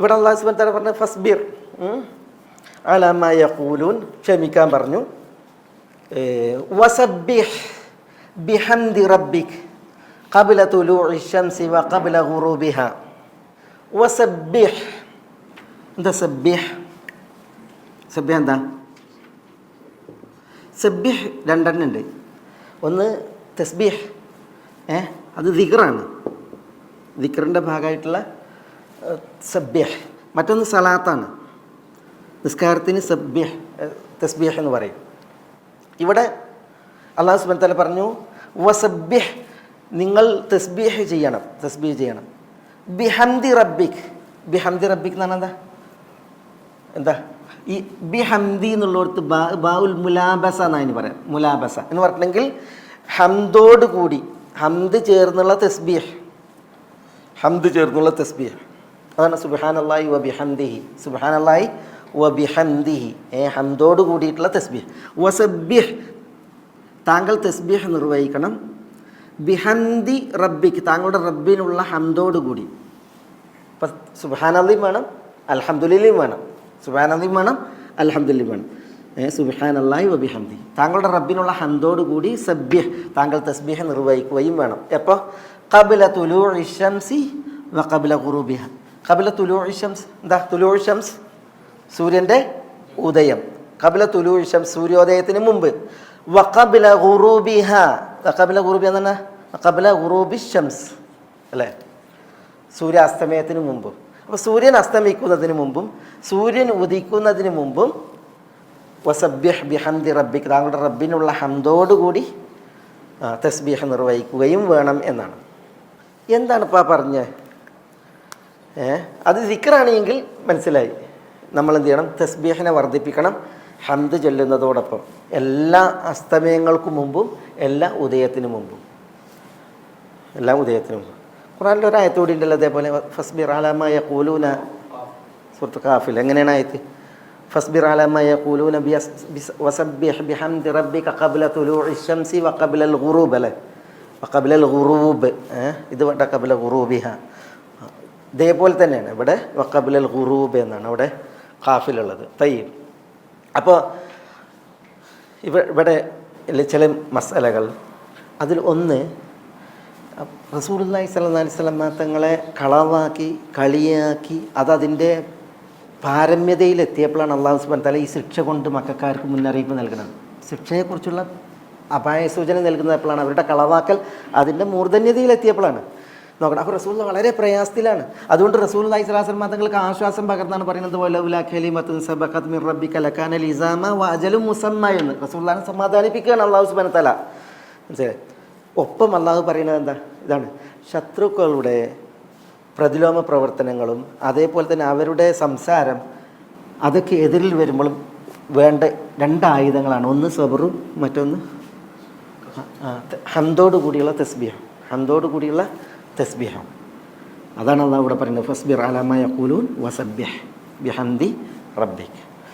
ഇവിടെ അല്ലാഹു സുബ്ഹാനഹു വ തആല പറഞ്ഞു ഫസ്ബിർ അലാ മാ യഖൂലൂൻ, ക്ഷമിക്കാൻ പറഞ്ഞു. വസബ്ബിഹ് ബിഹംദി റബ്ബിക് ഖബ്ല തുലൂഇ ശംസി വ ഖബ്ല ഗുറൂബിഹാ. വസബ്ബിഹ്, എന്താ സബ്ബിഹ്? സബ്ബിഹ് എന്താ? സബ്ബിഹ് രണ്ടെണ്ണം ഉണ്ട്. ഒന്ന് തസ്ബീഹ്, അത് ദിക്റാണ്, ദിക്റിൻ്റെ ഭാഗമായിട്ടുള്ള സബ്ബിഹ്. മറ്റൊന്ന് സലാത്താണ്, നിസ്കാരത്തിന് സബ്ബിഹ് തസ്ബീഹ് എന്ന് പറയും. ഇവിടെ അല്ലാഹു സുബ്ഹാനഹു വ തആല പറഞ്ഞു വസബ്ബിഹ്, നിങ്ങൾ തസ്ബീഹ് ചെയ്യണം, തസ്ബീഹ് ചെയ്യണം. ബിഹംദി റബ്ബിക്, ബിഹംദി റബ്ബിക് എന്ന് പറഞ്ഞാൽ എന്താ? ഈ ബിഹംദി എന്നുള്ളടത്ത് ബാഉൽ മുലാബസ എന്നതിന് പറയാം. മുലാബസ എന്ന് പറഞ്ഞിട്ടുണ്ടെങ്കിൽ ഹംദോട് കൂടി, ഹംദ് ചേർന്നുള്ള തസ്ബീഹ്, ഹംദ് ചേർന്നുള്ള തസ്ബീഹ്. അതാണ് സുബ്ഹാനല്ലാഹി വ ബിഹംദിഹി, സുബ്ഹാനല്ലാഹി വ ബിഹംദിഹി, ഹംദോട് കൂടിയിട്ടുള്ള തസ്ബീഹ്. വസബ്ബിഹ്, താങ്കൾ തസ്ബീഹ് നിർവഹിക്കണം. ബിഹംദി റബ്ബിക്ക്, താങ്കളുടെ റബ്ബിനുള്ള ഹംദോട് കൂടി. അപ്പം സുബ്ഹാനല്ലാഹി വേണം, അൽഹംദുലില്ലാഹി വേണം, സുബ്ഹാനല്ലാഹി വേണം, അൽഹംദുലില്ലാഹി വേണം. സുബ്ഹാനല്ലാഹി വ ബിഹംദി, താങ്കളുടെ റബ്ബിനുള്ള ഹംദോട് കൂടി സബ്ബിഹ്, താങ്കൾ തസ്ബീഹ് നിർവഹിക്കുകയും വേണം. എപ്പോൾ? ഖബ്ല തുലൂഇ ശംസി വ ഖബ്ല ഗുറൂബിഹ. ഖബ്ല തുലൂഇ ശംസ്, എന്താ തുലൂഇ ശംസ്? സൂര്യൻ്റെ ഉദയം. ഖബ്ല തുലൂഇ ശംസ്, സൂര്യോദയത്തിന് മുമ്പ്. വ ഖബ്ല ഗുറൂബിഹ, ഖബ്ല ഗുറൂബിഹ എന്ന് പറഞ്ഞാൽ ഖബ്ല ഗുറൂബി ശംസ് അല്ലേ, സൂര്യാസ്തമയത്തിന് മുമ്പും. അപ്പോൾ സൂര്യൻ അസ്തമിക്കുന്നതിന് മുമ്പും സൂര്യൻ ഉദിക്കുന്നതിന് മുമ്പും വസബ്ബിഹ് ബിഹംദി റബ്ബിക്, താങ്കളുടെ റബ്ബിനുള്ള ഹംദോടുകൂടി തസ്ബീഹ് നിർവഹിക്കുകയും വേണം എന്നാണ്. എന്താണ് ഇപ്പോൾ പറഞ്ഞത്? അത് ദിക്റാണെങ്കിൽ മനസ്സിലായി. നമ്മൾ എന്ത് ചെയ്യണം? തസ്ബീഹിനെ വർദ്ധിപ്പിക്കണം ഹംദ് ചൊല്ലുന്നതോടൊപ്പം, എല്ലാ അസ്തമയങ്ങൾക്ക് മുമ്പും എല്ലാ ഉദയത്തിന് മുമ്പും, എല്ലാ ഉദയത്തിന് മുമ്പും. ഖുർആനിൽ ഒരു ആയത്തോടെ ഉണ്ടല്ലോ അതേപോലെ, ഫസ്ബിർ അലാ മാ യഖൂലൂന, സൂറത്ത് കാഫിൽ എങ്ങനെയാണ് ആയത്ത്? ഫസ്ബിർ അലാ മാ യഖൂലൂന വസബ്ബിഹ് ബിഹംദി റബ്ബിക ഖബ്ല തുലൂഇ ശംസി വ ഖബ്ലൽ ഗുറൂബ് അല്ലേ, വ ഖബ്ലൽ ഗുറൂബ്, ഇത് വേണ്ട ഖബ്ല ഗുറൂബിഹ. ഇതേപോലെ തന്നെയാണ് ഇവിടെ വ ഖബ്ലൽ ഗുറൂബ് എന്നാണ് ഇവിടെ ഖാഫിലുള്ളത്. തയ്യിബ്. അപ്പോൾ ഇവിടെ ചില മസലകൾ, അതിൽ ഒന്ന് റസൂലുള്ളാഹി സ്വല്ലല്ലാഹി അലൈഹി വസല്ലം തങ്ങളെ കളവാക്കി കളിയാക്കി അതതിൻ്റെ പാരമ്യതയിലെത്തിയപ്പോഴാണ് അല്ലാഹു സുബ്ഹാനഹു വ തആല ഈ ശിക്ഷ കൊണ്ട് മക്കക്കാർക്ക് മുന്നറിയിപ്പ് നൽകുന്നത്. ശിക്ഷയെക്കുറിച്ചുള്ള അപായ സൂചന നൽകുന്നത് എപ്പോഴാണ്? അവരുടെ കളവാക്കൽ അതിൻ്റെ മൂർധന്യതയിലെത്തിയപ്പോഴാണ്. നോക്കണം. അപ്പോൾ റസൂൽ വളരെ പ്രയാസത്തിലാണ്. അതുകൊണ്ട് റസൂലുള്ളാഹി സ്വല്ലല്ലാഹി അലൈഹി വസല്ലം തങ്ങൾക്ക് ആശ്വാസം പകർന്നാണ് പറയുന്നത് വലൗലാ കലിമത്തുൻ സബഖത് മിർ റബ്ബിക ലകാന ലിസാമ വ അജലും മുസമ്മ എന്ന്. റസൂലുള്ളാഹിനെ സമാധാനിപ്പിക്കുകയാണ് അല്ലാഹു സുബ്ഹാനഹു വ തആല. മനസ്സിലായി? ഒപ്പം അല്ലാഹു പറയുന്നത് എന്താ? ഇതാണ്, ശത്രുക്കളുടെ പ്രതിലോമ പ്രവർത്തനങ്ങളും അതേപോലെ തന്നെ അവരുടെ സംസാരം അതൊക്കെ എതിരിൽ വരുമ്പോഴും വേണ്ട രണ്ട് ആയുധങ്ങളാണ്. ഒന്ന് സബറും, മറ്റൊന്ന് ഹംദോട് കൂടിയുള്ള തസ്ബീഹ്, ഹംദോട് കൂടിയുള്ള തസ്ബീഹ്. അതാണ് അല്ലാഹു ഇവിടെ പറയുന്നത് ഫസ്ബിർ അലാ മാ യഖൂലൂൻ വസബ്ബിഹ് ബിഹംദി റബ്ബിക്.